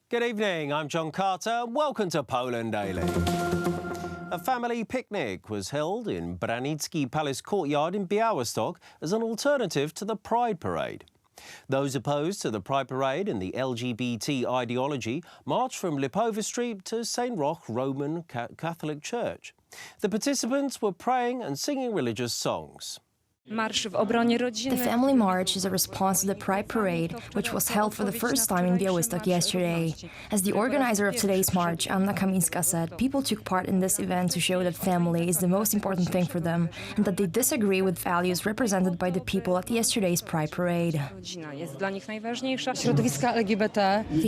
Good evening, I'm John Carter. Welcome to Poland Daily. A family picnic was held in Branicki Palace courtyard in Białystok as an alternative to the Pride Parade. Those opposed to the Pride Parade and the LGBT ideology marched from Lipowa Street to St. Roch Roman Catholic Church. The participants were praying and singing religious songs. The family march is a response to the Pride Parade, which was held for the first time in Białystok yesterday. As the organizer of today's march, Anna Kamińska, said, people took part in this event to show that family is the most important thing for them and that they disagree with values represented by the people at yesterday's Pride Parade. The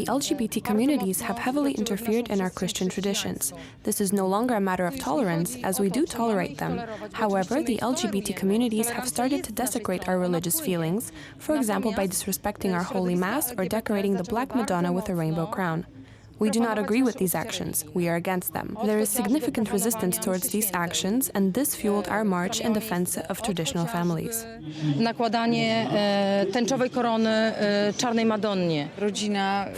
LGBT communities have heavily interfered in our Christian traditions. This is no longer a matter of tolerance, as we do tolerate them. However, the LGBT communities have started to desecrate our religious feelings, for example by disrespecting our Holy Mass or decorating the Black Madonna with a rainbow crown. We do not agree with these actions. We are against them. There is significant resistance towards these actions, and this fueled our march in defense of traditional families.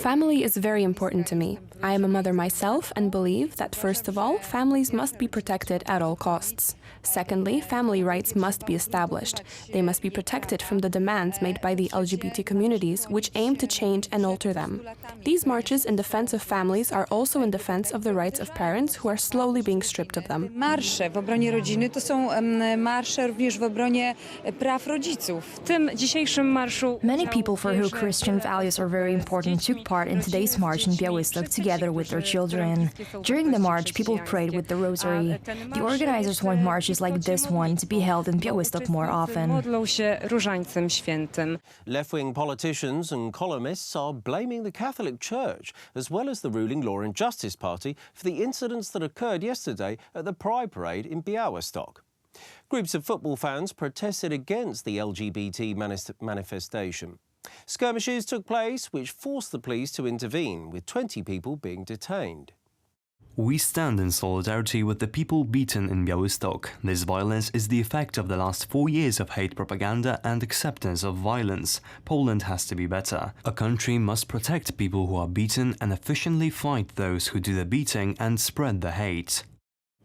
Family is very important to me. I am a mother myself and believe that, first of all, families must be protected at all costs. Secondly, family rights must be established. They must be protected from the demands made by the LGBT communities, which aim to change and alter them. These marches in defense of families are also in defense of the rights of parents who are slowly being stripped of them. Marsze w obronie rodziny to są marsze również w obronie praw rodziców. W tym dzisiejszym marszu Many people for whom Christian values are very important took part in today's march in Białystok together with their children. During the march, people prayed with the rosary. The organizers want marches like this one to be held in Białystok more often. Left-wing politicians and columnists are blaming the Catholic Church, as well as the ruling Law and Justice Party, for the incidents that occurred yesterday at the Pride Parade in Białystok. Groups of football fans protested against the LGBT manifestation. Skirmishes took place which forced the police to intervene, with 20 people being detained. We stand in solidarity with the people beaten in Białystok. This violence is the effect of the last 4 years of hate propaganda and acceptance of violence. Poland has to be better. A country must protect people who are beaten and efficiently fight those who do the beating and spread the hate.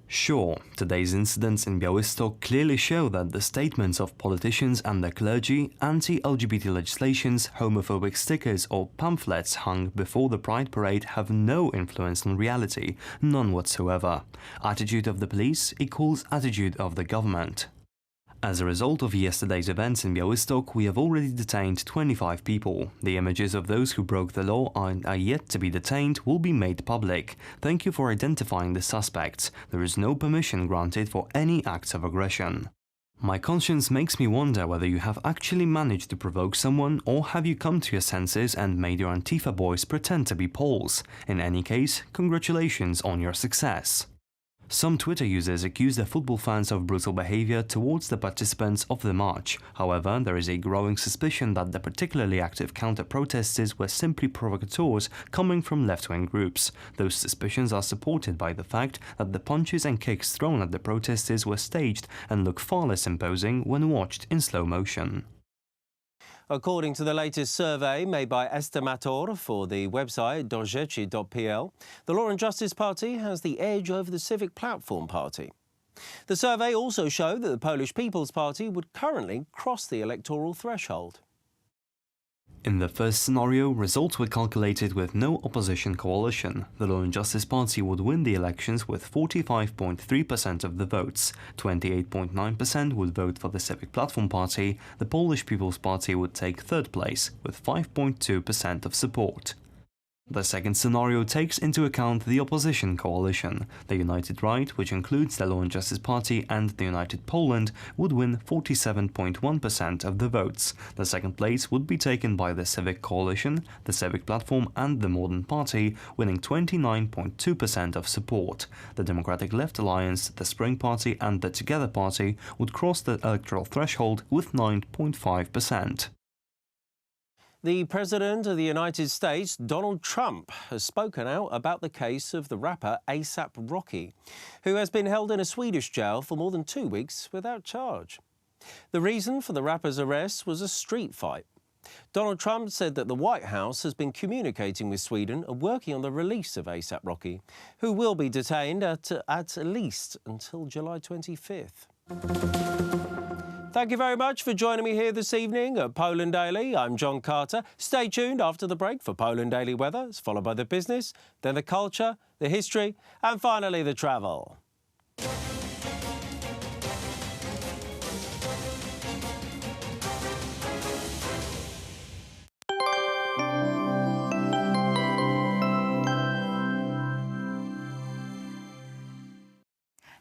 Sure, today's incidents in Białystok clearly show that the statements of politicians and the clergy, anti-LGBT legislations, homophobic stickers or pamphlets hung before the Pride Parade have no influence on reality, none whatsoever. Attitude of the police equals attitude of the government. As a result of yesterday's events in Białystok, we have already detained 25 people. The images of those who broke the law and are yet to be detained will be made public. Thank you for identifying the suspects. There is no permission granted for any acts of aggression. My conscience makes me wonder whether you have actually managed to provoke someone, or have you come to your senses and made your Antifa boys pretend to be Poles. In any case, congratulations on your success. Some Twitter users accuse the football fans of brutal behavior towards the participants of the march. However, there is a growing suspicion that the particularly active counter-protesters were simply provocateurs coming from left-wing groups. Those suspicions are supported by the fact that the punches and kicks thrown at the protesters were staged and look far less imposing when watched in slow motion. According to the latest survey made by Estimator for the website dorzeczy.pl, the Law and Justice Party has the edge over the Civic Platform Party. The survey also showed that the Polish People's Party would currently cross the electoral threshold. In the first scenario, results were calculated with no opposition coalition. The Law and Justice Party would win the elections with 45.3% of the votes. 28.9% would vote for the Civic Platform Party. The Polish People's Party would take third place with 5.2% of support. The second scenario takes into account the opposition coalition. The United Right, which includes the Law and Justice Party and the United Poland, would win 47.1% of the votes. The second place would be taken by the Civic Coalition, the Civic Platform and the Modern Party, winning 29.2% of support. The Democratic Left Alliance, the Spring Party and the Together Party would cross the electoral threshold with 9.5%. The President of the United States, Donald Trump, has spoken out about the case of the rapper A$AP Rocky, who has been held in a Swedish jail for more than 2 weeks without charge. The reason for the rapper's arrest was a street fight. Donald Trump said that the White House has been communicating with Sweden and working on the release of ASAP Rocky, who will be detained at least until July 25th. Thank you very much for joining me here this evening at Poland Daily. I'm John Carter. Stay tuned after the break for Poland Daily Weather. It's followed by the business, then the culture, the history, and finally the travel.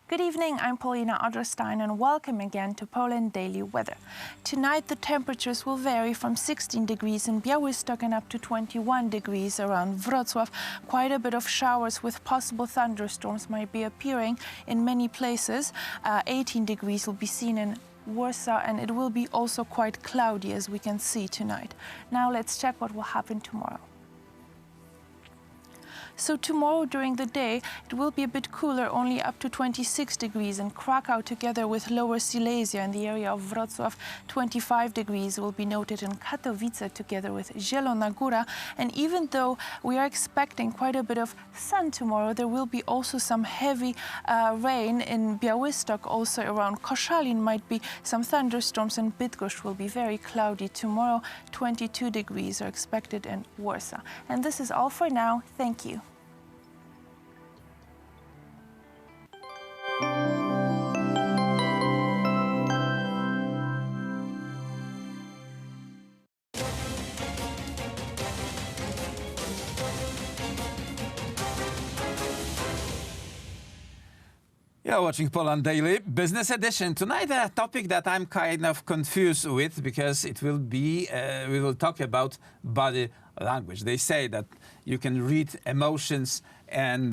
Good evening, I'm Paulina Adlerstein and welcome again to Poland Daily Weather. Tonight the temperatures will vary from 16 degrees in Białystok and up to 21 degrees around Wrocław. Quite a bit of showers with possible thunderstorms might be appearing in many places. 18 degrees will be seen in Warsaw, and it will be also quite cloudy as we can see tonight. Now let's check what will happen tomorrow. So tomorrow during the day, it will be a bit cooler, only up to 26 degrees in Krakow, together with Lower Silesia in the area of Wrocław. 25 degrees will be noted in Katowice, together with Zielona Góra. And even though we are expecting quite a bit of sun tomorrow, there will be also some heavy rain in Białystok, also around Koszalin might be some thunderstorms, and Bydgoszcz will be very cloudy tomorrow. 22 degrees are expected in Warsaw. And this is all for now. Thank you. You're watching Poland Daily Business Edition. Tonight a topic that I'm kind of confused with, because it will be, we will talk about body language. They say that you can read emotions and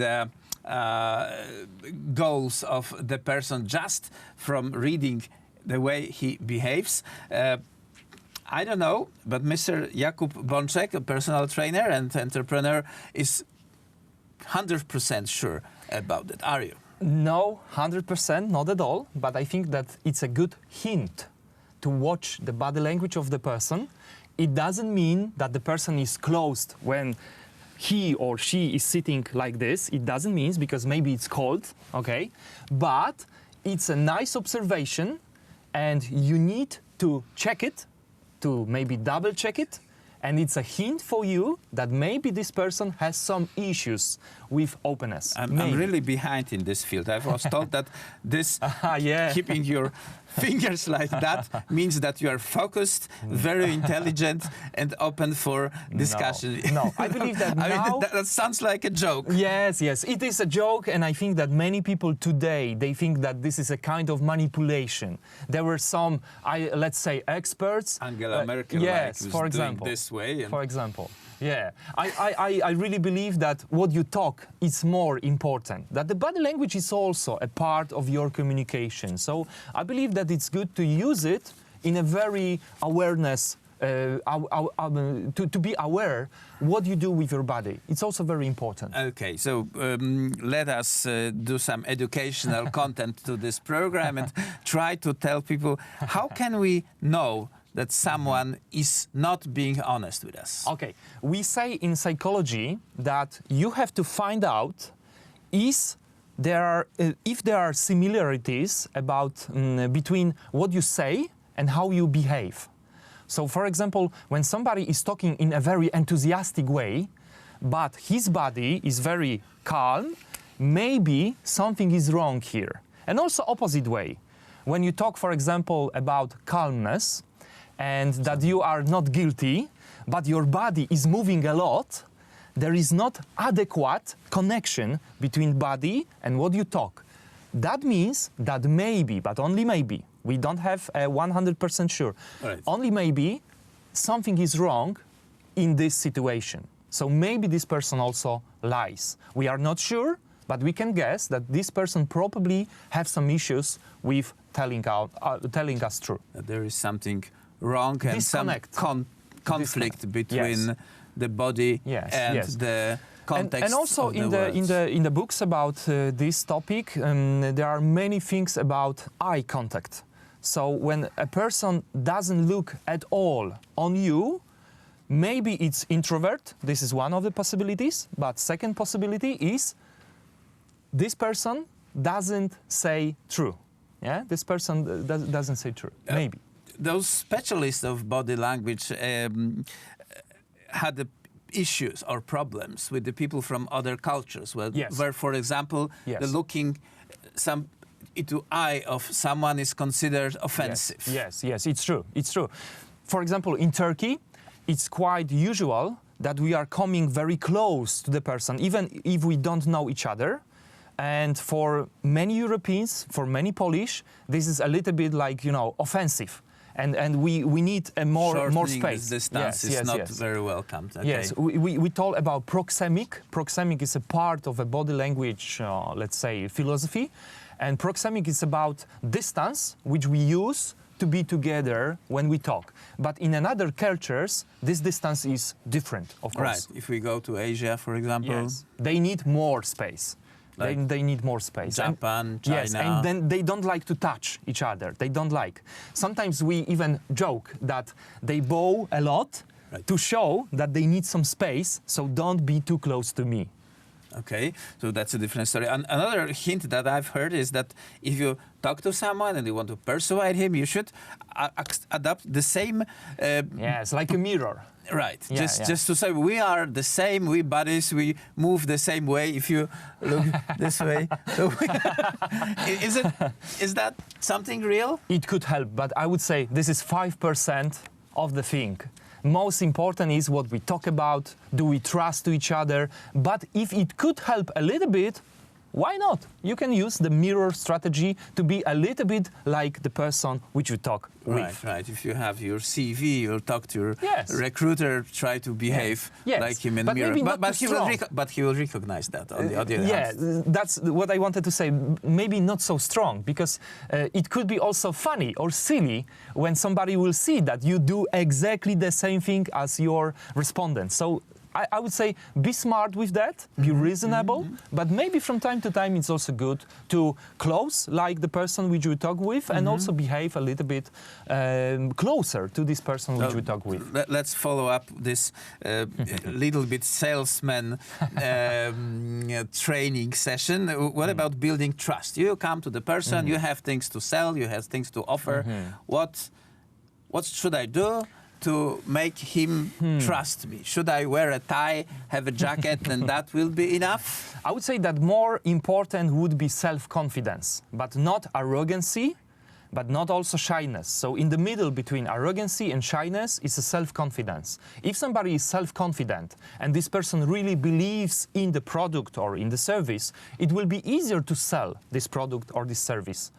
goals of the person just from reading the way he behaves. I don't know, but Mr. Jakub Bączek, a personal trainer and entrepreneur, is 100% sure about that. Are you? No, 100%, not at all. But I think that it's a good hint to watch the body language of the person. It doesn't mean that the person is closed when he or she is sitting like this. It doesn't mean, because maybe it's cold, okay? But it's a nice observation, and you need to check it, to maybe double check it. And it's a hint for you that maybe this person has some issues with openness. I'm really behind in this field. I was told that this keeping your fingers like that means that you are focused, very intelligent, and open for discussion. No, I believe that now... I mean, that sounds like a joke. Yes, it is a joke, and I think that many people today, they think that this is a kind of manipulation. There were some, let's say, experts... Angela Merkel, yes, like, for example. Doing this way. For example. Yeah, I really believe that what you talk is more important, that the body language is also a part of your communication. So I believe that it's good to use it in a very awareness, to be aware what you do with your body. It's also very important. Okay, so let us do some educational content to this program and try to tell people, how can we know that someone is not being honest with us? Okay, we say in psychology that you have to find out if there are similarities between what you say and how you behave. So, for example, when somebody is talking in a very enthusiastic way, but his body is very calm, maybe something is wrong here. And also opposite way. When you talk, for example, about calmness, and that you are not guilty, but your body is moving a lot, there is not adequate connection between body and what you talk. That means that maybe, but only maybe, we don't have 100% sure, right. Only maybe something is wrong in this situation. So maybe this person also lies. We are not sure, but we can guess that this person probably have some issues with telling us true. There is something wrong and Disconnect. some conflict between the body and the context. And also of in the books about this topic, there are many things about eye contact. So when a person doesn't look at all on you, maybe it's introvert. This is one of the possibilities. But second possibility is this person doesn't say true. Yeah, this person doesn't say true. Maybe. Those specialists of body language had issues or problems with the people from other cultures, where for example, the looking into eye of someone is considered offensive. Yes, it's true. It's true. For example, in Turkey, it's quite usual that we are coming very close to the person, even if we don't know each other. And for many Europeans, for many Polish, this is a little bit like, offensive. And we need a more space. This distance is not very welcomed. Okay. Yes, we talk about proxemic. Proxemic is a part of a body language, let's say, philosophy. And proxemic is about distance, which we use to be together when we talk. But in another cultures, this distance is different, of course. Right. If we go to Asia, for example. Yes. They need more space. Like they need more space. Japan, China. Yes, and then they don't like to touch each other. They don't like. Sometimes we even joke that they bow a lot to show that they need some space, so don't be too close to me. Okay, so that's a different story. Another hint that I've heard is that if you talk to someone and you want to persuade him, you should adopt the same... yes, like a mirror. Right, just to say we are the same, we bodies, we move the same way. If you look this way, so is that something real? It could help, but I would say this is 5% of the thing. Most important is what we talk about. Do we trust to each other? But if it could help a little bit, why not? You can use the mirror strategy to be a little bit like the person which you talk with. Right. If you have your CV, you'll talk to your recruiter, try to behave like him in the mirror. But he will recognize that on the other hand. Yeah, that's what I wanted to say. Maybe not so strong, because it could be also funny or silly when somebody will see that you do exactly the same thing as your respondent. So I would say be smart with that, be reasonable, but maybe from time to time it's also good to close like the person which you talk with and also behave a little bit closer to this person which we talk with. Let's follow up this little bit salesman training session. What about building trust? You come to the person, you have things to sell, you have things to offer. What should I do to make him trust me? Should I wear a tie, have a jacket, and that will be enough? I would say that more important would be self-confidence, but not arrogancy, but not also shyness. So in the middle between arrogancy and shyness is a self-confidence. If somebody is self-confident and this person really believes in the product or in the service, it will be easier to sell this product or this service.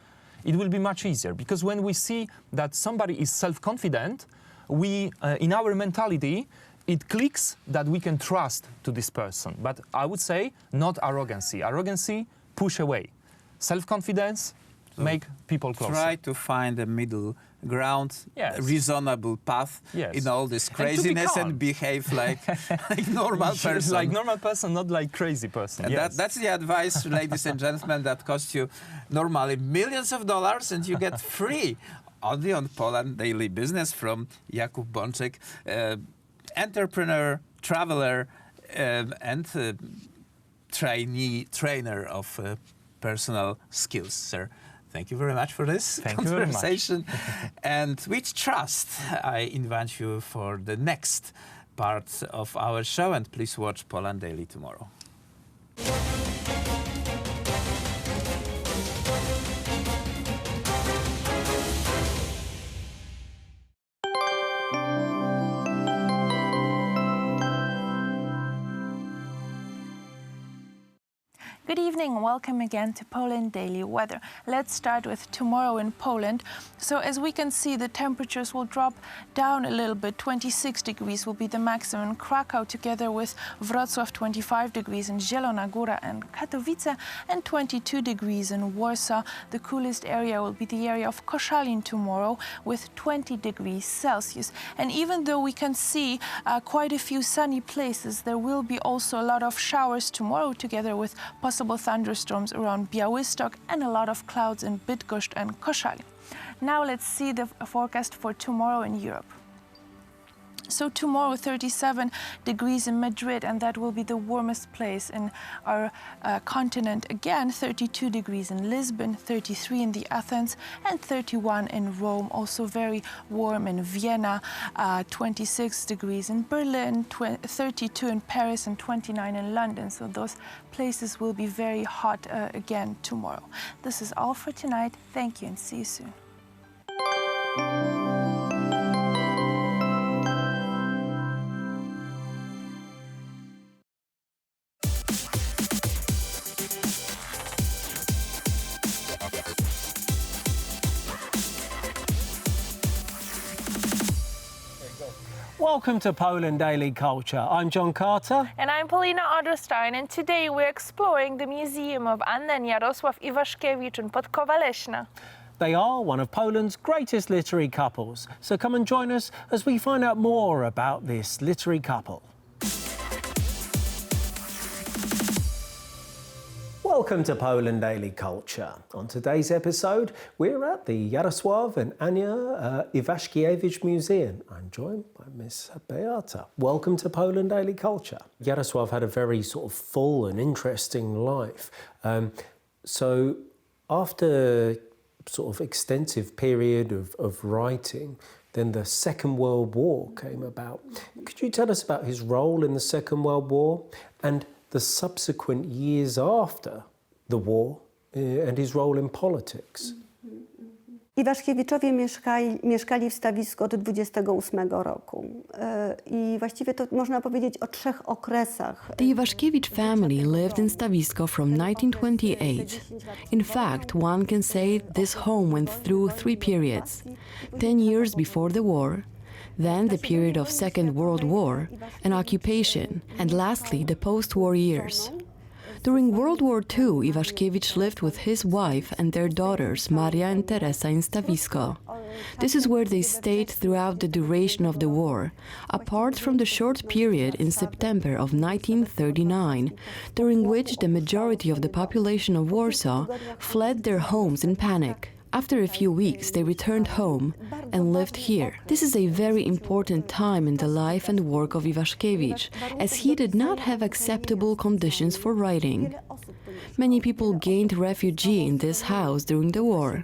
It will be much easier, because when we see that somebody is self-confident, we, in our mentality, it clicks that we can trust to this person. But I would say not arrogancy. Arrogancy, push away. Self-confidence, make people closer. Try to find a middle ground, a reasonable path in all this craziness and behave like normal person. Like normal person, not like crazy person. And that's the advice, ladies and gentlemen, that costs you normally millions of dollars and you get free only on Poland Daily Business from Jakub Bączek, entrepreneur, traveler, and trainer of personal skills. Sir, thank you very much for this conversation. And with trust, I invite you for the next part of our show, and please watch Poland Daily tomorrow. Good evening, welcome again to Poland Daily Weather. Let's start with tomorrow in Poland. So as we can see, the temperatures will drop down a little bit. 26 degrees will be the maximum in Krakow, together with Wrocław, 25 degrees in Zielona Góra and Katowice, and 22 degrees in Warsaw. The coolest area will be the area of Koszalin tomorrow, with 20 degrees Celsius. And even though we can see quite a few sunny places, there will be also a lot of showers tomorrow, together with possible thunderstorms around Białystok and a lot of clouds in Bydgoszcz and Koszalin. Now let's see the forecast for tomorrow in Europe. So tomorrow 37 degrees in Madrid, and that will be the warmest place in our continent. Again, 32 degrees in Lisbon, 33 in the Athens, and 31 in Rome. Also very warm in Vienna, 26 degrees in Berlin, 32 in Paris, and 29 in London. So those places will be very hot again tomorrow. This is all for tonight. Thank you and see you soon. Welcome to Poland Daily Culture. I'm John Carter. And I'm Paulina Odrstein, and today we're exploring the Museum of Anna and Jarosław Iwaszkiewicz in Podkowa Leśna. They are one of Poland's greatest literary couples, so come and join us as we find out more about this literary couple. Welcome to Poland Daily Culture. On today's episode, we're at the Jarosław and Ania Iwaszkiewicz Museum. I'm joined by Miss Beata. Welcome to Poland Daily Culture. Jarosław had a very sort of full and interesting life. So after sort of extensive period of writing, then the Second World War came about. Could you tell us about his role in the Second World War and the subsequent years after the war and his role in politics? Iwaszkiewiczowie mieszkali w Stawisku od 28 roku i właściwie to można powiedzieć o trzech okresach. The Iwaszkiewicz family lived in Stawisko from 1928. In fact, one can say this home went through three periods: 10 years before the war, then the period of Second World War, an occupation, and lastly the post-war years. During World War II, Iwaszkiewicz lived with his wife and their daughters, Maria and Teresa, in Stawisko. This is where they stayed throughout the duration of the war, apart from the short period in September of 1939, during which the majority of the population of Warsaw fled their homes in panic. After a few weeks, they returned home and lived here. This is a very important time in the life and work of Iwaszkiewicz, as he did not have acceptable conditions for writing. Many people gained refuge in this house during the war.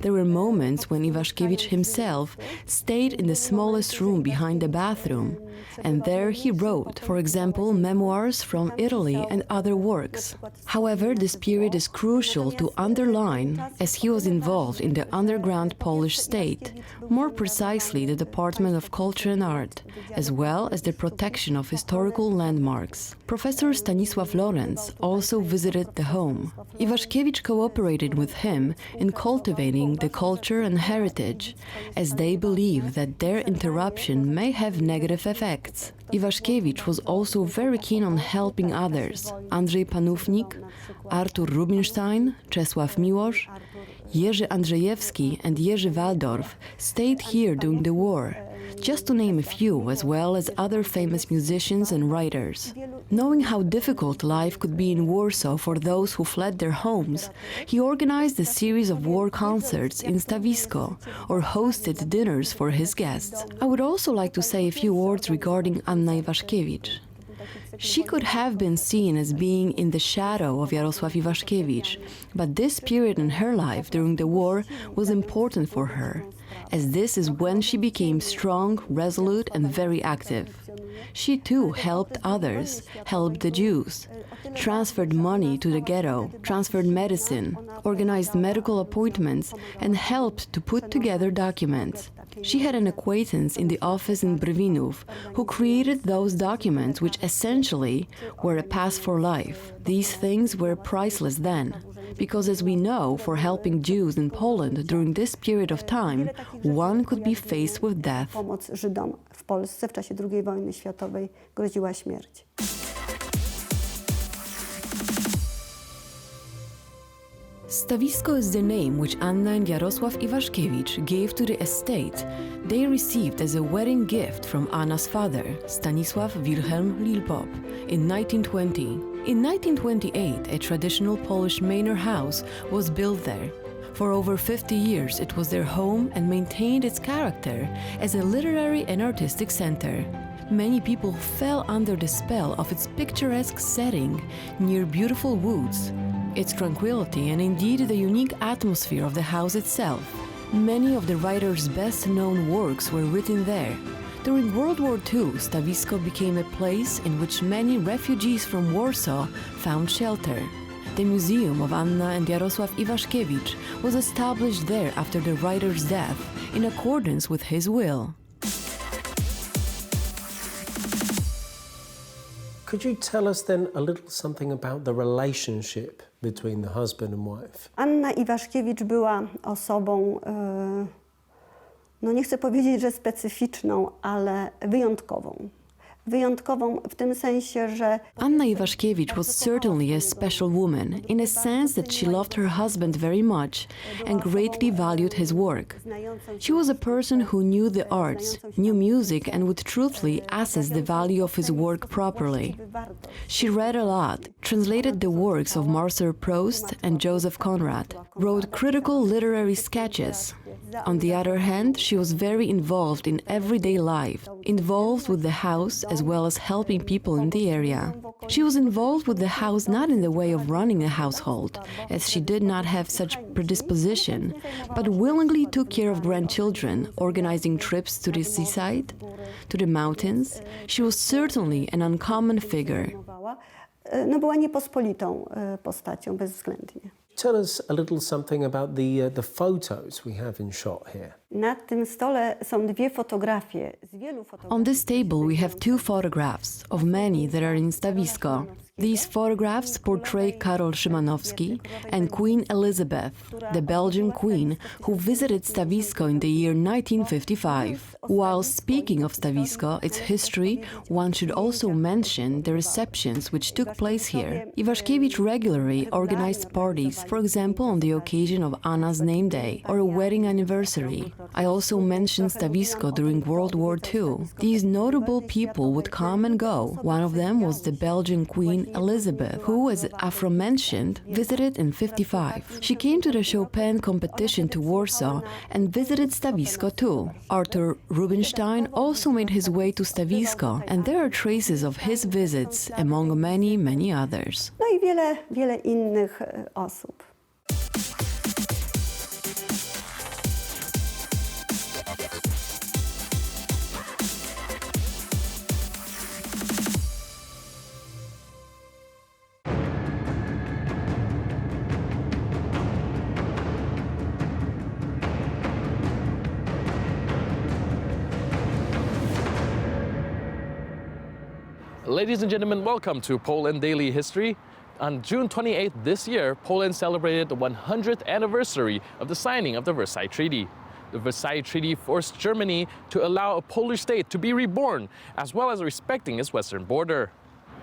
There were moments when Iwaszkiewicz himself stayed in the smallest room behind the bathroom, and there he wrote, for example, memoirs from Italy and other works. However, this period is crucial to underline, as he was involved in the underground Polish state, more precisely the Department of Culture and Art, as well as the protection of historical landmarks. Professor Stanisław Lorenz also visited the home. Iwaszkiewicz cooperated with him in cultivating the culture and heritage, as they believe that their interruption may have negative effects. Iwaszkiewicz was also very keen on helping others. Andrzej Panównik, Artur Rubinstein, Czesław Miłosz, Jerzy Andrzejewski and Jerzy Waldorf stayed here during the war, just to name a few, as well as other famous musicians and writers. Knowing how difficult life could be in Warsaw for those who fled their homes, he organized a series of war concerts in Stawisko, or hosted dinners for his guests. I would also like to say a few words regarding Anna Iwaszkiewicz. She could have been seen as being in the shadow of Jarosław Iwaszkiewicz, but this period in her life during the war was important for her, as this is when she became strong, resolute, and very active. She too helped others, helped the Jews, transferred money to the ghetto, transferred medicine, organized medical appointments, and helped to put together documents. She had an acquaintance in the office in Brwinów who created those documents which essentially were a pass for life. These things were priceless then, because as we know, for helping Jews in Poland during this period of time, one could be faced with death. Pomoc Żydom w Polsce w czasie II wojny światowej groziła śmierć. Stawisko is the name which Anna and Jarosław Iwaszkiewicz gave to the estate they received as a wedding gift from Anna's father, Stanisław Wilhelm Lilpop, in 1920. In 1928, a traditional Polish manor house was built there. For over 50 years, it was their home and maintained its character as a literary and artistic center. Many people fell under the spell of its picturesque setting near beautiful woods, its tranquility, and indeed the unique atmosphere of the house itself. Many of the writer's best-known works were written there. During World War II, Stawisko became a place in which many refugees from Warsaw found shelter. The Museum of Anna and Jarosław Iwaszkiewicz was established there after the writer's death, in accordance with his will. Could you tell us then a little something about the relationship between the husband and wife? Anna Iwaszkiewicz była osobą, no nie chcę powiedzieć, że specyficzną, ale wyjątkową. Wyjątkową w tym sensie, że Anna Iwaszkiewicz was certainly a special woman, in a sense that she loved her husband very much and greatly valued his work. She was a person who knew the arts, knew music, and would truthfully assess the value of his work properly. She read a lot, translated the works of Marcel Proust and Joseph Conrad, wrote critical literary sketches. On the other hand, she was very involved in everyday life, involved with the house as well as helping people in the area. She was involved with the house not in the way of running a household, as she did not have such predisposition, but willingly took care of grandchildren, organizing trips to the seaside, to the mountains. She was certainly an uncommon figure. no była niepospolitą postacią bezwzględnie. Tell us a little something about the photos we have in shot here. Na tym stole są dwie fotografie z wielu fotografii. On this table we have two photographs of many that are in Stawisko. These photographs portray Karol Szymanowski and Queen Elizabeth, the Belgian queen who visited Stawisko in the year 1955. While speaking of Stawisko, its history, one should also mention the receptions which took place here. Iwaszkiewicz regularly organized parties, for example on the occasion of Anna's name day or a wedding anniversary. I also mentioned Stawisko during World War II. These notable people would come and go. One of them was the Belgian Queen Elizabeth, who, as aforementioned, visited in 55. She came to the Chopin competition to Warsaw and visited Stawisko too. Arthur Rubinstein also made his way to Stawisko, and there are traces of his visits among many, many others. No i wiele innych osób. Ladies and gentlemen, welcome to Poland Daily History. On June 28th this year, Poland celebrated the 100th anniversary of the signing of the Versailles Treaty. The Versailles Treaty forced Germany to allow a Polish state to be reborn, as well as respecting its western border.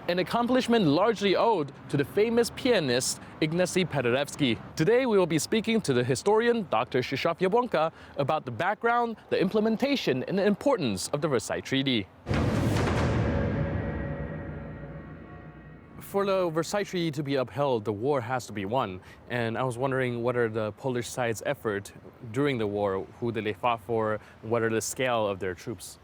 An accomplishment largely owed to the famous pianist Ignacy Paderewski. Today we will be speaking to the historian Dr. Krzysztof Jabłonka about the background, the implementation, and the importance of the Versailles Treaty. For the Versailles Treaty to be upheld, the war has to be won. And I was wondering, what are the Polish side's effort during the war? Who did they fight for? What are the scale of their troops?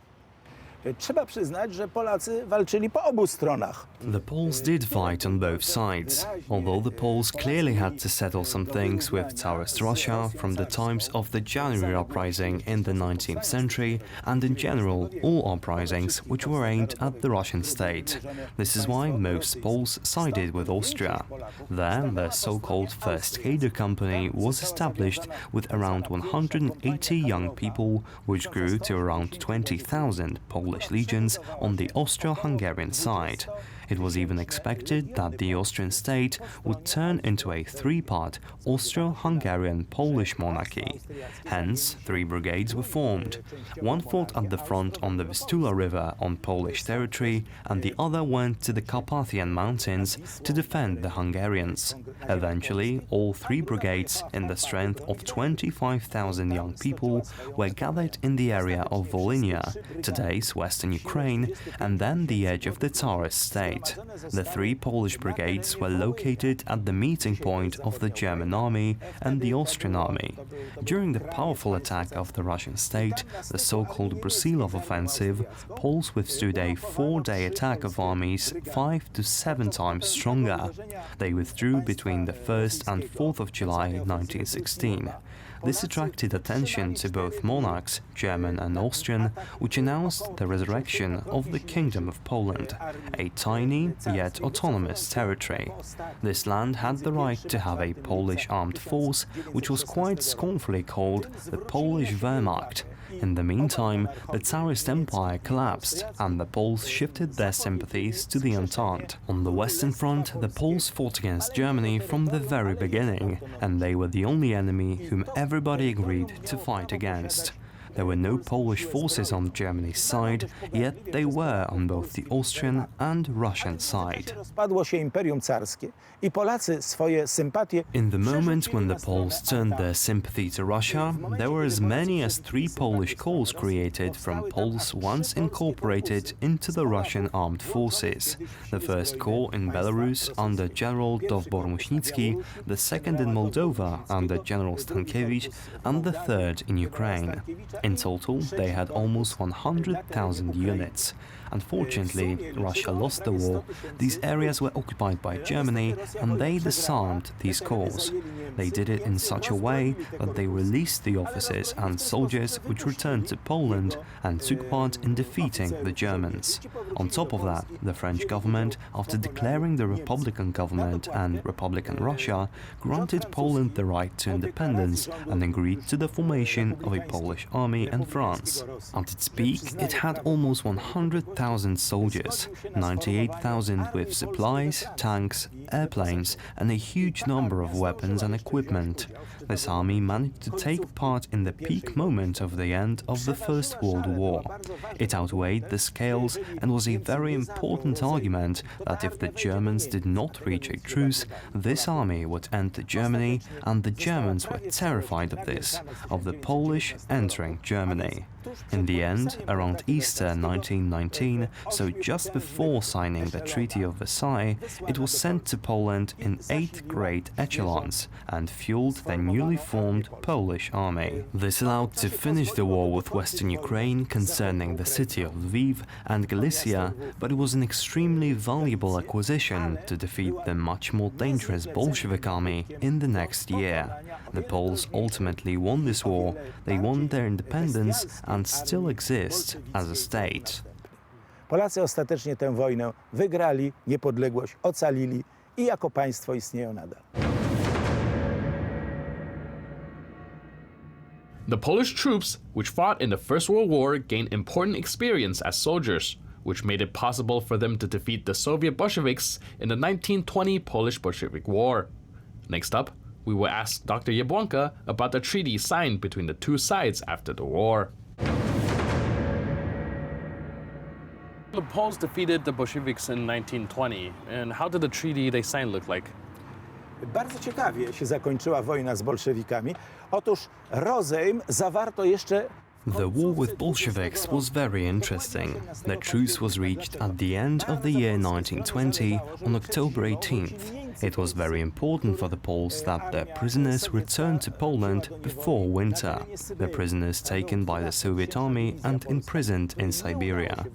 Trzeba przyznać, że Polacy walczyli po obu stronach. The Poles did fight on both sides, although the Poles clearly had to settle some things with Tsarist Russia from the times of the January uprising in the 19th century, and in general all uprisings which were aimed at the Russian state. This is why most Poles sided with Austria. There, the so-called First Kader Company was established with around 180 young people, which grew to around 20,000 Polish legions on the Austro-Hungarian side. It was even expected that the Austrian state would turn into a three-part Austro-Hungarian-Polish monarchy. Hence, 3 brigades were formed. One fought at the front on the Vistula River on Polish territory, and the other went to the Carpathian Mountains to defend the Hungarians. Eventually, all 3 brigades, in the strength of 25,000 young people, were gathered in the area of Volhynia, today's western Ukraine, and then the edge of the Tsarist state. right. The three Polish brigades were located at the meeting point of the German army and the Austrian army. During the powerful attack of the Russian state, the so-called Brusilov offensive, Poles withstood a 4-day attack of armies 5 to 7 times stronger. They withdrew between the 1st and 4th of July 1916. This attracted attention to both monarchs, German and Austrian, which announced the resurrection of the Kingdom of Poland, a tiny yet autonomous territory. This land had the right to have a Polish armed force, which was quite scornfully called the Polish Wehrmacht. In the meantime, the Tsarist Empire collapsed and the Poles shifted their sympathies to the Entente. On the Western Front, the Poles fought against Germany from the very beginning, and they were the only enemy whom everybody agreed to fight against. There were no Polish forces on Germany's side, yet they were on both the Austrian and Russian side. In the moment when the Poles turned their sympathy to Russia, there were as many as 3 Polish corps created from Poles once incorporated into the Russian armed forces. The 1st Corps in Belarus under General Dowbor-Muśnicki, the 2nd in Moldova under General Stankiewicz, and the 3rd in Ukraine. In total, they had almost 100,000 units. Unfortunately, Russia lost the war. These areas were occupied by Germany and they disarmed these corps. They did it in such a way that they released the officers and soldiers which returned to Poland and took part in defeating the Germans. On top of that, the French government, after declaring the Republican government and Republican Russia, granted Poland the right to independence and agreed to the formation of a Polish army in France. At its peak, it had almost 100,000 soldiers, 98,000 with supplies, tanks, airplanes, and a huge number of weapons and equipment. This army managed to take part in the peak moment of the end of the First World War. It outweighed the scales and was a very important argument that if the Germans did not reach a truce, this army would enter Germany, and the Germans were terrified of this, of the Polish entering Germany. In the end, around Easter 1919, so just before signing the Treaty of Versailles, it was sent to Poland in 8 great echelons and fueled the newly formed Polish army. This allowed to finish the war with Western Ukraine concerning the city of Lviv and Galicia, but it was an extremely valuable acquisition to defeat the much more dangerous Bolshevik army in the next year. The Poles ultimately won this war, they won their independence and still exist as a state. Polacy ostatecznie tę wojnę wygrali, niepodległość ocalili i jako państwo istnieją nadal. The Polish troops, which fought in the First World War, gained important experience as soldiers, which made it possible for them to defeat the Soviet Bolsheviks in the 1920 Polish-Bolshevik War. Next up, we will ask Dr. Jabłonka about the treaty signed between the two sides after the war. The Poles defeated the Bolsheviks in 1920, and how did the treaty they signed look like? Bardzo ciekawie się zakończyła wojna z bolszewikami. Otóż rozejm zawarto jeszcze. The war with Bolsheviks was very interesting. The truce was reached at the end of the year 1920 on October 18th. It was very important for the Poles that their prisoners returned to Poland before winter, the prisoners taken by the Soviet army and imprisoned in Siberia.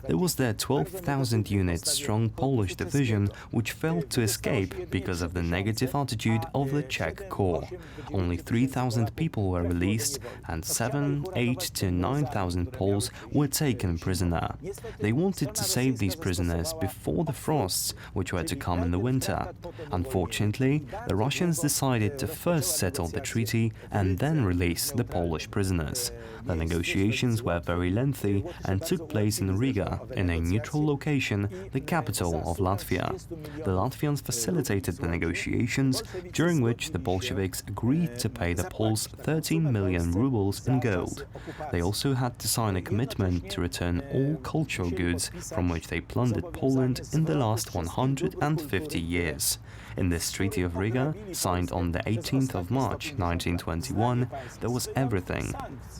There was their 12,000 unit strong Polish division which failed to escape because of the negative attitude of the Czech Corps. Only 3,000 people were released and 8,000 to 9,000 Poles were taken prisoner. They wanted to save these prisoners before the frosts which were to come in the winter. Unfortunately, the Russians decided to first settle the treaty and then release the Polish prisoners. The negotiations were very lengthy and took place in Riga, in a neutral location, the capital of Latvia. The Latvians facilitated the negotiations, during which the Bolsheviks agreed to pay the Poles 13 million rubles in gold. They also had to sign a commitment to return all cultural goods from which they plundered Poland in the last 150 years. In this Treaty of Riga, signed on the 18th of March 1921, there was everything: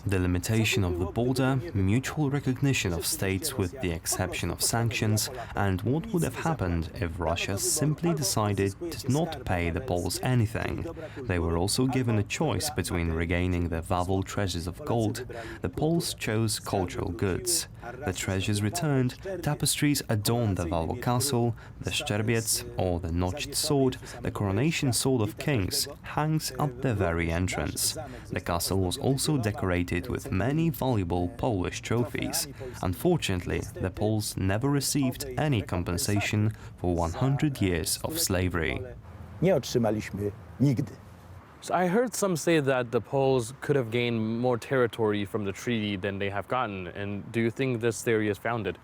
the limitation of the border, mutual recognition of states with the exception of sanctions, and what would have happened if Russia simply decided to not pay the Poles anything. They were also given a choice between regaining their Wawel treasures of gold. The Poles chose cultural goods. The treasures returned, tapestries adorned the Wawel castle, the Szczerbiec, or the notched sword, the coronation sword of kings, hangs at the very entrance. The castle was also decorated with many valuable Polish trophies. Unfortunately, the Poles never received any compensation for 100 years of slavery. Nie otrzymaliśmy nigdy. So I heard some say that the Poles could have gained more territory from the treaty than they have gotten. And do you think this theory is founded?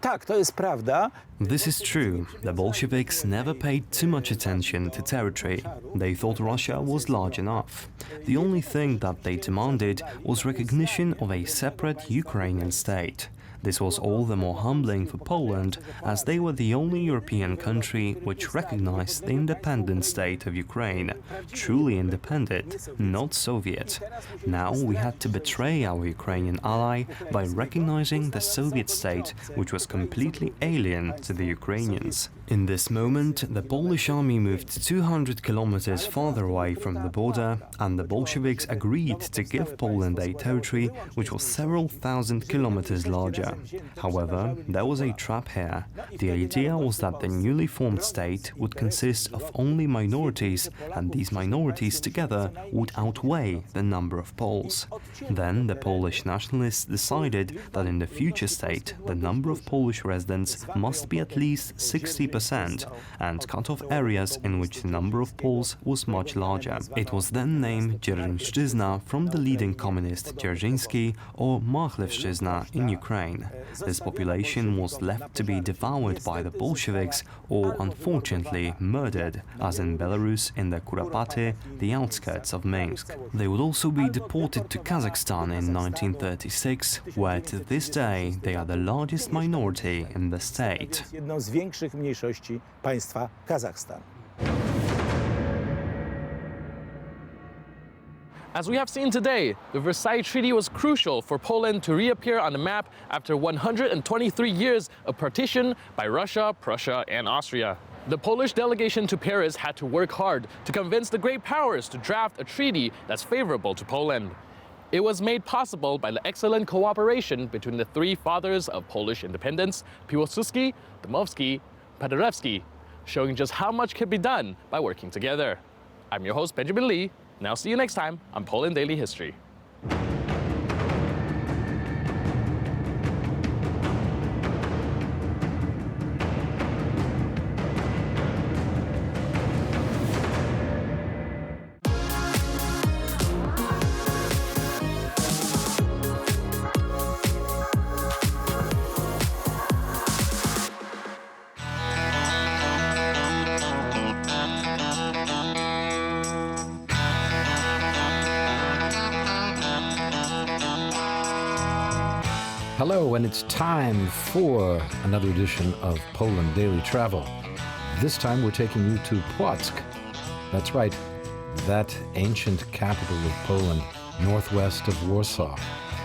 Tak, to jest prawda. This is true. The Bolsheviks never paid too much attention to territory. They thought Russia was large enough. The only thing that they demanded was recognition of a separate Ukrainian state. This was all the more humbling for Poland, as they were the only European country which recognized the independent state of Ukraine, truly independent, not Soviet. Now we had to betray our Ukrainian ally by recognizing the Soviet state, which was completely alien to the Ukrainians. In this moment, the Polish army moved 200 kilometers farther away from the border, and the Bolsheviks agreed to give Poland a territory which was several thousand kilometers larger. However, there was a trap here. The idea was that the newly formed state would consist of only minorities, and these minorities together would outweigh the number of Poles. Then the Polish nationalists decided that in the future state, the number of Polish residents must be at least 60%, and cut off areas in which the number of Poles was much larger. It was then named Dzierżyńszczyzna from the leading communist Dzierżyński, or Machlewszczyzna in Ukraine. This population was left to be devoured by the Bolsheviks or, unfortunately, murdered, as in Belarus in the Kuropaty, the outskirts of Minsk. They would also be deported to Kazakhstan in 1936, where to this day they are the largest minority in the state. Jedną z większych mniejszości państwa Kazachstan. As we have seen today, the Versailles Treaty was crucial for Poland to reappear on the map after 123 years of partition by Russia, Prussia, and Austria. The Polish delegation to Paris had to work hard to convince the great powers to draft a treaty that's favorable to Poland. It was made possible by the excellent cooperation between the three fathers of Polish independence, Piłsudski, Dmowski, Paderewski, showing just how much can be done by working together. I'm your host, Benjamin Lee. Now see you next time on Poland Daily History. Hello, and it's time for another edition of Poland Daily Travel. This time we're taking you to Płock. That's right, that ancient capital of Poland, northwest of Warsaw.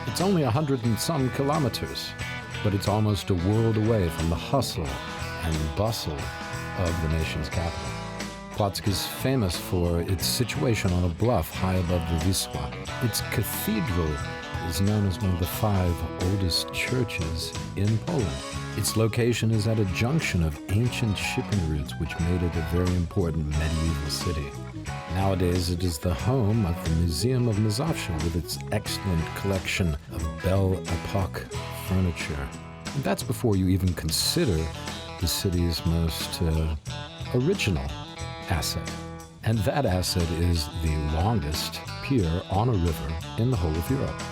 It's only 100 and some kilometers, but it's almost a world away from the hustle and bustle of the nation's capital. Płock is famous for its situation on a bluff high above the Wisła. Its cathedral is known as one of the 5 oldest churches in Poland. Its location is at a junction of ancient shipping routes, which made it a very important medieval city. Nowadays, it is the home of the Museum of Mazowsza with its excellent collection of Belle Epoque furniture. And that's before you even consider the city's most original asset. And that asset is the longest pier on a river in the whole of Europe.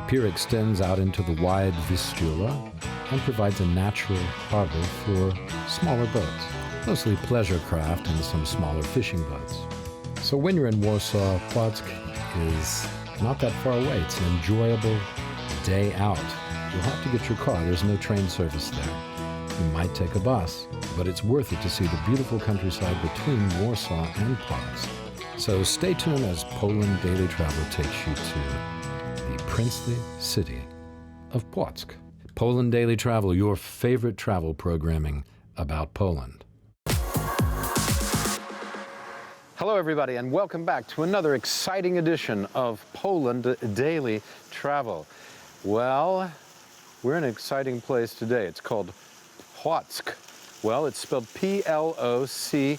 The pier extends out into the wide Vistula and provides a natural harbor for smaller boats, mostly pleasure craft and some smaller fishing boats. So when you're in Warsaw, Płock is not that far away. It's an enjoyable day out. You'll have to get your car. There's no train service there. you might take a bus, but it's worth it to see the beautiful countryside between Warsaw and Płock. So stay tuned as Poland Daily Travel takes you to the princely city of Płock. Poland Daily Travel, your favorite travel programming about Poland. Hello, everybody, and welcome back to another exciting edition of Poland Daily Travel. Well, we're in an exciting place today. It's called Płock. Well, it's spelled P-L-O-C-K.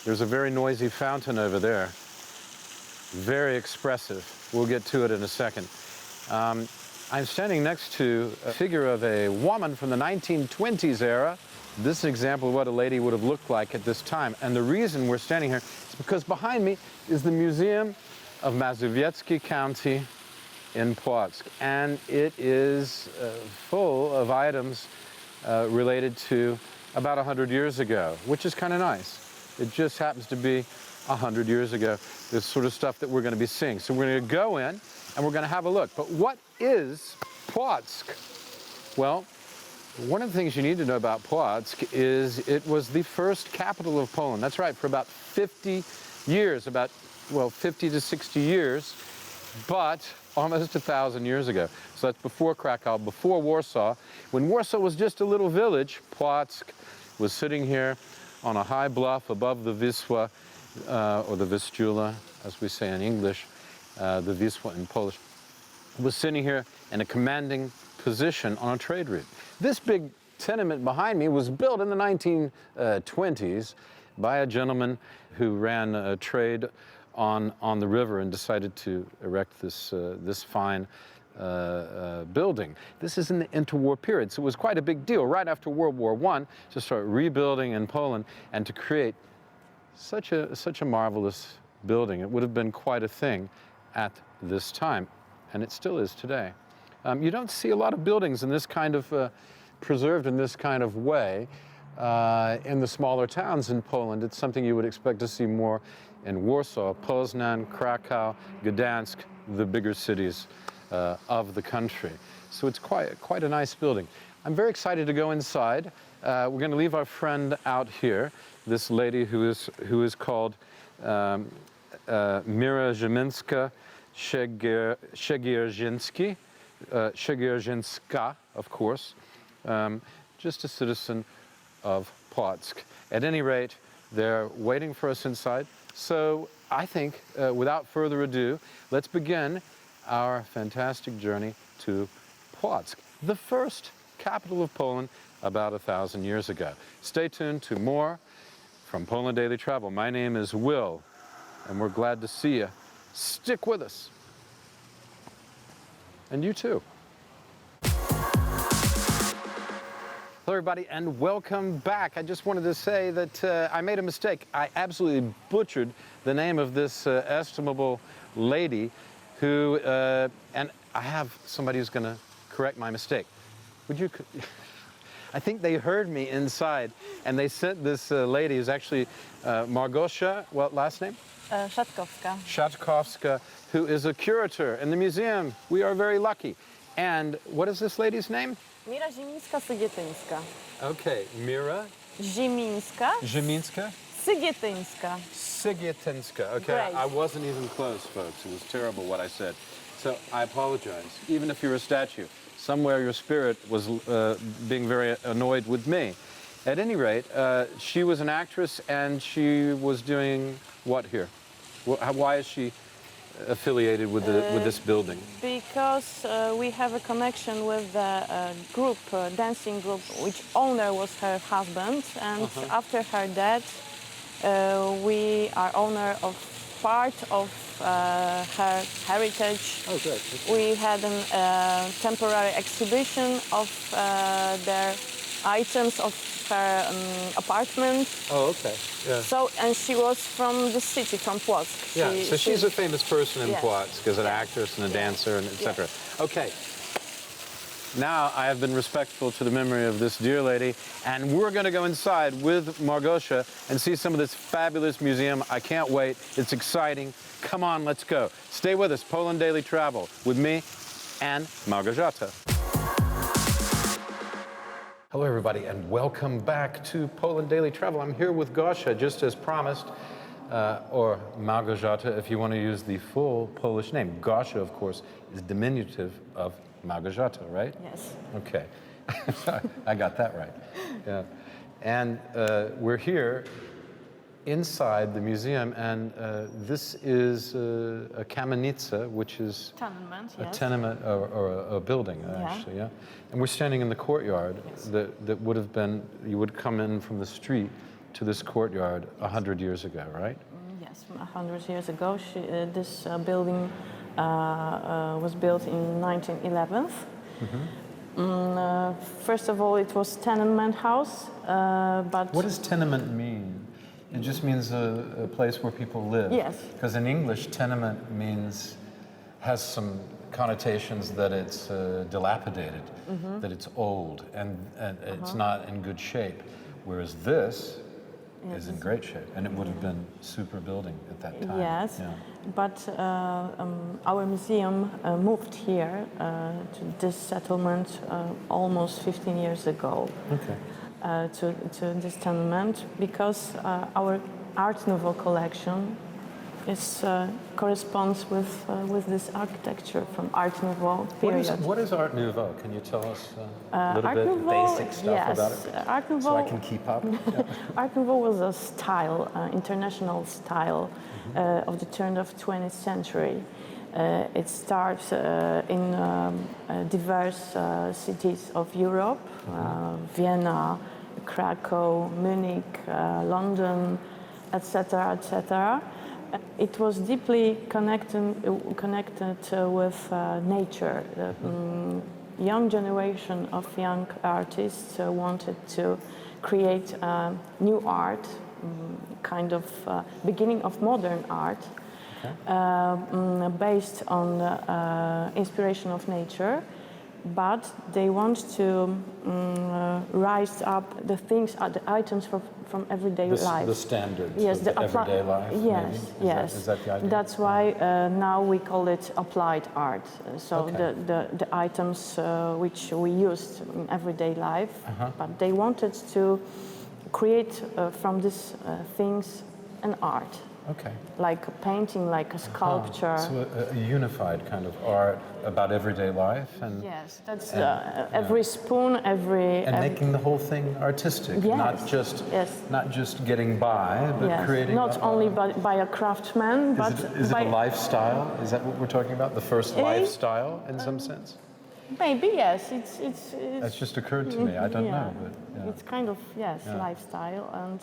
There's a very noisy fountain over there. Very expressive. We'll get to it in a second. I'm standing next to a figure of a woman from the 1920s era. This is an example of what a lady would have looked like at this time. And the reason we're standing here is because behind me is the Museum of Mazowiecki County in Płock. And it is full of items related to about 100 years ago, which is kind of nice. It just happens to be 100 years ago, this sort of stuff that we're going to be seeing. So we're going to go in and we're going to have a look. But what is Płock? Well, one of the things you need to know about Płock is it was the first capital of Poland. That's right, for about 50 years, 50 to 60 years, but almost 1,000 years ago. So that's before Krakow, before Warsaw. When Warsaw was just a little village, Płock was sitting here on a high bluff above the Wisła, or the Vistula, as we say in English, the Wisła in Polish, was sitting here in a commanding position on a trade route. This big tenement behind me was built in the 1920s by a gentleman who ran a trade on the river and decided to erect this fine building. This is in the interwar period, so it was quite a big deal right after World War I to start rebuilding in Poland and to create such a marvelous building. It would have been quite a thing at this time, and it still is today. You don't see a lot of buildings in this kind of preserved in this kind of way in the smaller towns in Poland. It's something you would expect to see more in Warsaw, Poznan, Krakow, Gdansk, the bigger cities of the country. So it's quite a nice building. I'm very excited to go inside. We're going to leave our friend out here, this lady who is called Mira Ziemińska Szczegierzyńska, of course, just a citizen of Płock. At any rate, they're waiting for us inside. So I think, without further ado, let's begin our fantastic journey to Płock, the first capital of Poland about 1,000 years ago. Stay tuned to more from Poland Daily Travel. My name is Will, and we're glad to see you. Stick with us. And you too. Hello, everybody, and welcome back. I just wanted to say that I made a mistake. I absolutely butchered the name of this estimable lady who, and I have somebody who's going to correct my mistake. Would you? I think they heard me inside, and they sent this lady who's actually Margosia, what last name? Szatkowska. Szatkowska, who is a curator in the museum. We are very lucky. And what is this lady's name? Mira Ziemińska-Sygietyńska. Okay, Mira? Ziemińska. Ziemińska? Sygietyńska. Sygietyńska. Okay, Great. I wasn't even close, folks. It was terrible what I said. So I apologize. Even if you're a statue, somewhere your spirit was being very annoyed with me. At any rate, she was an actress and she was doing what here? Why is she affiliated with this building? Because we have a connection with the group, dancing group, which owner was her husband, and after her death, we are owner of part of her heritage. Oh, great. We had a temporary exhibition of their items of her apartment. Oh, okay. Yeah. So, and she was from the city, from Płock. Yeah, so she's a famous person in Yes. Płock, as an actress and a dancer, and etc. Okay. Now I have been respectful to the memory of this dear lady, and we're going to go inside with Margosia and see some of this fabulous museum. I can't wait. It's exciting. Come on, let's go. Stay with us, Poland Daily Travel, with me and Małgorzata. Hello, everybody, and welcome back to Poland Daily Travel. I'm here with Gosia, just as promised, or Małgorzata, if you want to use the full Polish name. Gosia, of course, is diminutive of Małgorzata, right? Yes. Okay. I got that right. Yeah. And we're here inside the museum, and this is a kamienica, which is Tenement, a yes. tenement or a building, actually, yeah. And we're standing in the courtyard that would have been, you would come in from the street to this courtyard 100 years ago, right? Yes, 100 years ago, this building was built in 1911. First of all, it was tenement house, but... What does tenement mean? It just means a place where people live. Yes. Because in English, tenement has some connotations that it's dilapidated, that it's old, and it's not in good shape. Whereas this is in great shape, and it would have been super building at that time. Yes, yeah. but our museum moved here to this settlement almost 15 years ago. Okay. To this tenement because our Art Nouveau collection corresponds with this architecture from Art Nouveau period. What is Art Nouveau? Can you tell us a little Art bit Nouveau, basic stuff about it? Art Nouveau, so I can keep up. Yeah. Art Nouveau was a style, international style of the turn of 20th century. It starts in diverse cities of Europe, Vienna, Krakow, Munich, London, etc., etc. It was deeply connected with nature. The young generation of young artists wanted to create new art, kind of beginning of modern art, based on the inspiration of nature. But they want to rise up the things, the items from everyday life. The standards yes, of the everyday life? Yes, maybe? yes. Is that the idea? That's why now we call it applied art. So Okay. the items which we used in everyday life, but they wanted to create from these things an art. Okay. Like a painting, like a sculpture. So a unified kind of art about everyday life, and yes, that's every spoon, and making the whole thing artistic, yes. not just getting by, but yes. creating. Not only by a craftsman, but is it by a lifestyle? Is that what we're talking about? The first lifestyle, in some sense. Maybe yes. It's That's just occurred to me. I don't know, but yeah. It's kind of lifestyle, and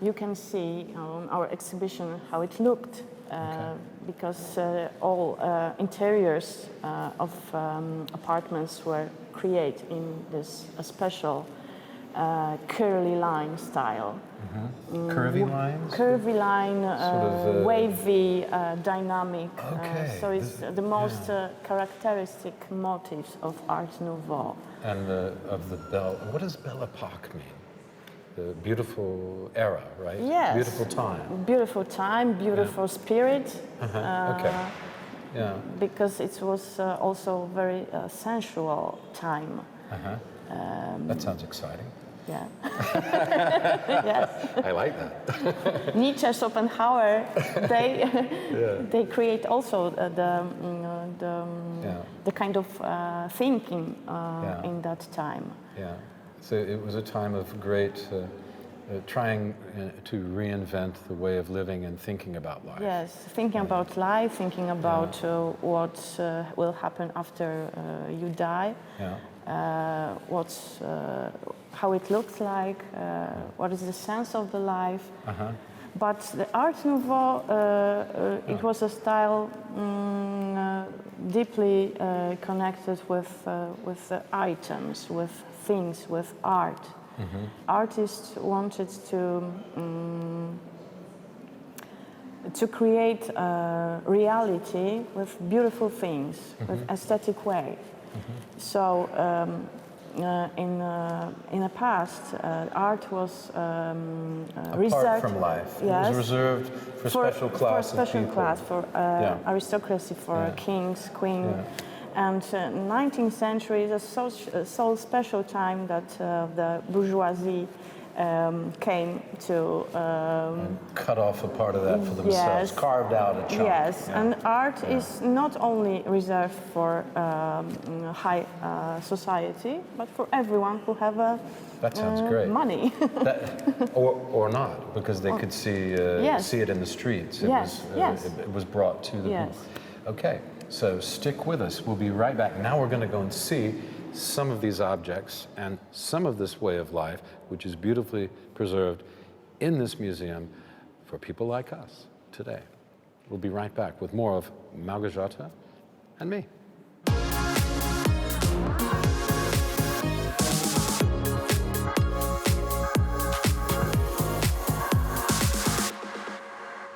you can see on our exhibition how it looked. Because all interiors of apartments were created in this special curly line style. Curvy lines? Curvy line, sort of, wavy, dynamic. Okay. So it's the most characteristic motifs of Art Nouveau. And of the Belle, what does Belle Epoque mean? The beautiful era, right? Yes. Beautiful time. Beautiful time, beautiful spirit. Okay. Yeah. Because it was also very sensual time. That sounds exciting. Yeah. Yes. I like that. Nietzsche, Schopenhauer, they create also the kind of thinking in that time. Yeah. So it was a time of great trying to reinvent the way of living and thinking about life. Yes, thinking about life, thinking about what will happen after you die, how it looks like, what is the sense of the life. But the Art Nouveau, it was a style deeply connected with the items, with things, with art. Artists wanted to create reality with beautiful things, with aesthetic way. So in the past, art was reserved apart from life. Yes, it was reserved for special class for special of people. class, for aristocracy, for kings, queen. And 19th century is so special time that the bourgeoisie came to cut off a part of that for themselves, carved out a chunk. Yes, and art is not only reserved for high society, but for everyone who have that sounds great. Money. or not, because they could see it in the streets. It was brought to the booth. Okay, so stick with us. We'll be right back. Now we're going to go and see some of these objects and some of this way of life, which is beautifully preserved in this museum for people like us today. We'll be right back with more of Małgorzata and me.